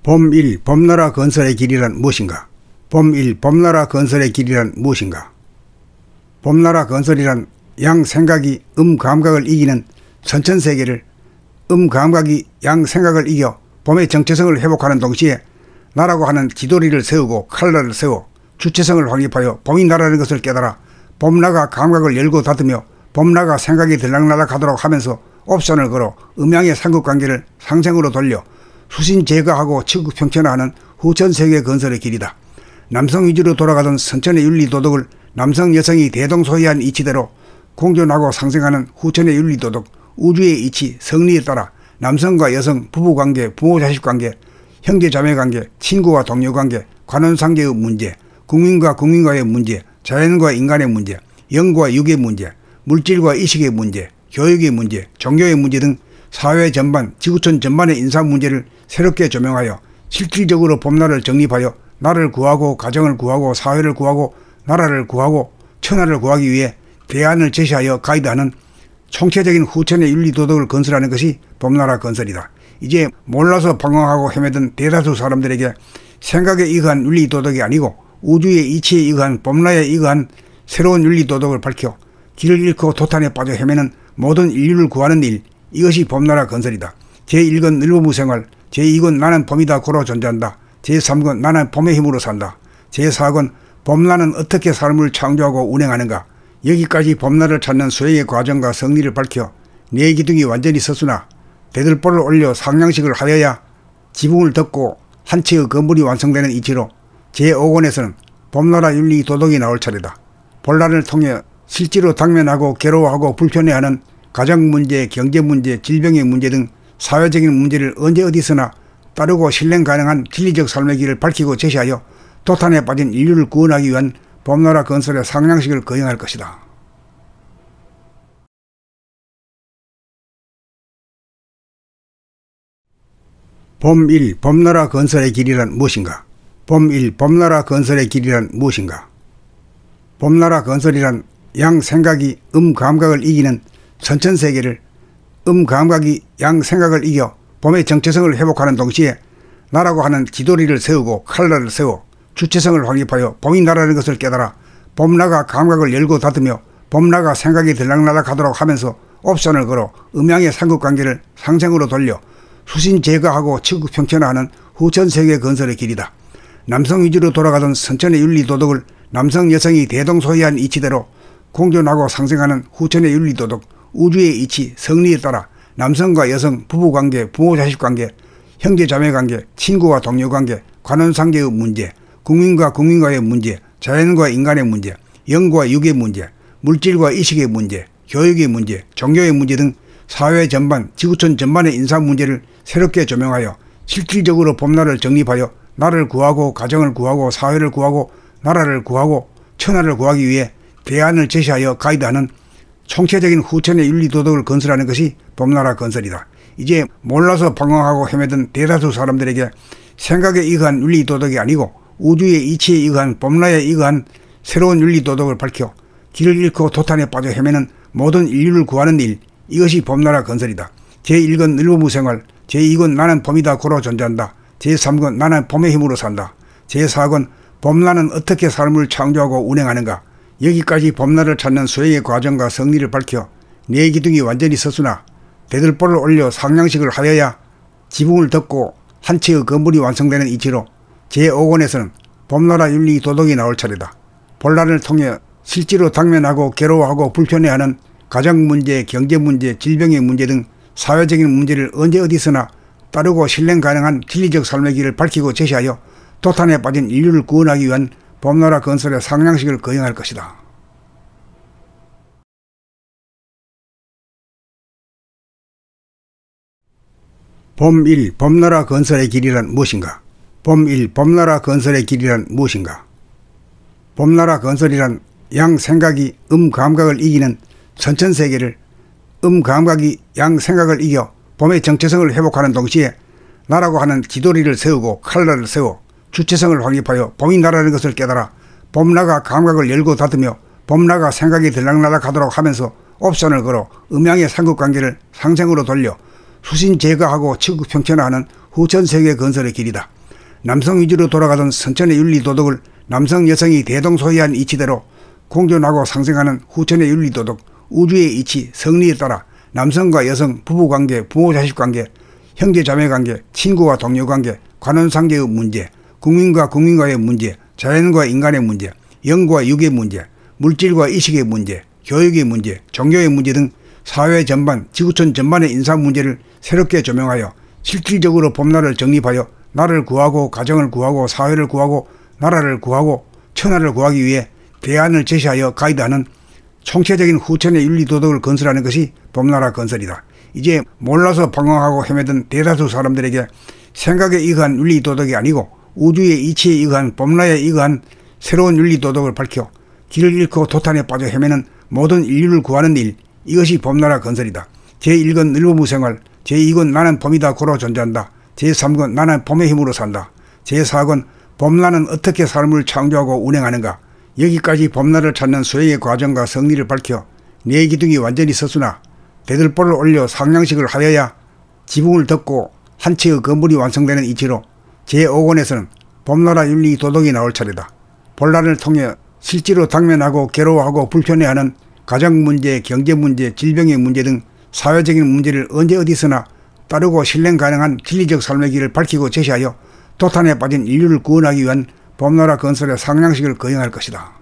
봄 1. 범나라 건설의 길이란 무엇인가? 봄 1. 범나라 건설의 길이란 무엇인가? 범나라 건설이란 양생각이 음감각을 이기는 선천세계를 음감각이 양생각을 이겨 봄의 정체성을 회복하는 동시에 나라고 하는 지도리를 세우고 칼날을 세워 주체성을 확립하여 봄이 나라는 것을 깨달아 봄나가 감각을 열고 닫으며 봄나가 생각이 들락날락하도록 하면서 옵션을 걸어 음양의 삼국관계를 상생으로 돌려 수신 제거하고 치국 평천화하는 후천세계 건설의 길이다. 남성 위주로 돌아가던 선천의 윤리도덕을 남성 여성이 대동소이한 이치대로 공존하고 상생하는 후천의 윤리도덕 우주의 이치 성리에 따라 남성과 여성 부부관계 부모자식관계 형제자매관계 친구와 동료관계 관원상계의 문제 국민과 국민과의 문제 자연과 인간의 문제 영과 육의 문제 물질과 의식의 문제 교육의 문제 종교의 문제 등 사회 전반 지구촌 전반의 인사 문제를 새롭게 조명하여 실질적으로 봄나라를 정립하여 나를 구하고 가정을 구하고 사회를 구하고 나라를 구하고 천하를 구하기 위해 대안을 제시하여 가이드하는 총체적인 후천의 윤리도덕을 건설하는 것이 봄나라 건설이다. 이제 몰라서 방황하고 헤매던 대다수 사람들에게 생각에 의거한 윤리도덕이 아니고 우주의 이치에 의거한 봄나라에 의거한 새로운 윤리도덕을 밝혀 길을 잃고 도탄에 빠져 헤매는 모든 인류를 구하는 일, 이것이 봄나라 건설이다. 제1권 늘보무생활, 제2권 나는 봄이다 고로 존재한다. 제3권 나는 봄의 힘으로 산다. 제4권 봄나는 어떻게 삶을 창조하고 운행하는가. 여기까지 봄나를 찾는 수행의 과정과 성리를 밝혀 내 기둥이 완전히 섰으나 대들보를 올려 상냥식을 하여야 지붕을 덮고 한 채의 건물이 완성되는 이치로 제5권에서는 봄나라 윤리 도덕이 나올 차례다. 본란을 통해 실제로 당면하고 괴로워하고 불편해하는 가정문제, 경제문제, 질병의 문제 등 사회적인 문제를 언제 어디서나 따르고 실행 가능한 진리적 삶의 길을 밝히고 제시하여 도탄에 빠진 인류를 구원하기 위한 봄나라 건설의 상냥식을 거행할 것이다. 봄 1. 봄나라 건설의 길이란 무엇인가? 봄 1. 범나라 건설의 길이란 무엇인가? 봄나라 건설이란 양생각이 음감각을 이기는 선천세계를 음감각이 양생각을 이겨 봄의 정체성을 회복하는 동시에 나라고 하는 지도리를 세우고 칼날을 세워 주체성을 확립하여 봄이 나라는 것을 깨달아 봄나가 감각을 열고 닫으며 봄나가 생각이 들락날락하도록 하면서 옵션을 걸어 음양의 삼국관계를 상생으로 돌려 수신 제거하고 치국 평천화하는 후천세계 건설의 길이다. 남성 위주로 돌아가던 선천의 윤리도덕을 남성 여성이 대동소이한 이치대로 공존하고 상생하는 후천의 윤리도덕 우주의 이치 성리에 따라 남성과 여성 부부관계 부모자식관계 형제자매관계 친구와 동료관계 관원상계의 문제 국민과 국민과의 문제 자연과 인간의 문제 영과 육의 문제 물질과 의식의 문제 교육의 문제 종교의 문제 등 사회 전반 지구촌 전반의 인사 문제를 새롭게 조명하여 실질적으로 봄나라를 정립하여 나를 구하고 가정을 구하고 사회를 구하고 나라를 구하고 천하를 구하기 위해 대안을 제시하여 가이드하는 총체적인 후천의 윤리도덕을 건설하는 것이 봄나라 건설이다. 이제 몰라서 방황하고 헤매던 대다수 사람들에게 생각에 의거한 윤리도덕이 아니고 우주의 이치에 의거한 봄나라에 의거한 새로운 윤리도덕을 밝혀 길을 잃고 도탄에 빠져 헤매는 모든 인류를 구하는 일, 이것이 봄나라 건설이다. 제1권 늘보무생활, 제2권 나는 봄이다 고로 존재한다. 제3권 나는 봄의 힘으로 산다. 제4권 봄나는 어떻게 삶을 창조하고 운행하는가. 여기까지 봄나를 찾는 수행의 과정과 성리를 밝혀 내 기둥이 완전히 섰으나 대들보를 올려 상냥식을 하여야 지붕을 덮고 한 채의 건물이 완성되는 이치로 제5권에서는 봄나라 윤리 도덕이 나올 차례다. 본란을 통해 실제로 당면하고 괴로워하고 불편해하는 가정문제, 경제문제, 질병의 문제 등 사회적인 문제를 언제 어디서나 따르고 실행 가능한 진리적 삶의 길을 밝히고 제시하여 도탄에 빠진 인류를 구원하기 위한 봄나라 건설의 상냥식을 거행할 것이다. 봄 1. 봄나라 건설의 길이란 무엇인가? 봄 1. 봄나라 건설의 길이란 무엇인가? 봄나라 건설이란 양생각이 음감각을 이기는 선천세계를 음감각이 양생각을 이겨 봄의 정체성을 회복하는 동시에 나라고 하는 지도리를 세우고 칼날을 세워 주체성을 확립하여 봄이 나라는 것을 깨달아 봄나가 감각을 열고 닫으며 봄나가 생각이 들락날락하도록 하면서 옵션을 걸어 음양의 삼국관계를 상생으로 돌려 수신 제거하고 치국 평천화하는 후천세계 건설의 길이다. 남성 위주로 돌아가던 선천의 윤리도덕을 남성 여성이 대동소이한 이치대로 공존하고 상생하는 후천의 윤리도덕, 우주의 이치, 성리에 따라 남성과 여성, 부부관계, 부모자식관계, 형제자매관계, 친구와 동료관계, 관원상계의 문제, 국민과 국민과의 문제, 자연과 인간의 문제, 영과 육의 문제, 물질과 의식의 문제, 교육의 문제, 종교의 문제 등 사회 전반, 지구촌 전반의 인사 문제를 새롭게 조명하여 실질적으로 봄날을 정립하여 나를 구하고 가정을 구하고 사회를 구하고 나라를 구하고 천하를 구하기 위해 대안을 제시하여 가이드하는 총체적인 후천의 윤리도덕을 건설하는 것이 봄나라 건설이다. 이제 몰라서 방황하고 헤매던 대다수 사람들에게 생각에 의거한 윤리도덕이 아니고 우주의 이치에 의거한 봄나라에 의거한 새로운 윤리도덕을 밝혀 길을 잃고 도탄에 빠져 헤매는 모든 인류를 구하는 일, 이것이 봄나라 건설이다. 제1권 늘보무 생활, 제2권 나는 봄이다 고로 존재한다. 제3권 나는 봄의 힘으로 산다. 제4권 봄나는 어떻게 삶을 창조하고 운행하는가. 여기까지 봄나를 찾는 수행의 과정과 성리를 밝혀 내 기둥이 완전히 섰으나 대들보를 올려 상냥식을 하여야 지붕을 덮고 한 채의 건물이 완성되는 이치로 제5권에서는 봄나라 윤리 도덕이 나올 차례다. 본란을 통해 실제로 당면하고 괴로워하고 불편해하는 가정문제, 경제문제, 질병의 문제 등 사회적인 문제를 언제 어디서나 따르고 실행 가능한 진리적 삶의 길을 밝히고 제시하여 도탄에 빠진 인류를 구원하기 위한 봄나라 건설의 상냥식을 거행할 것이다.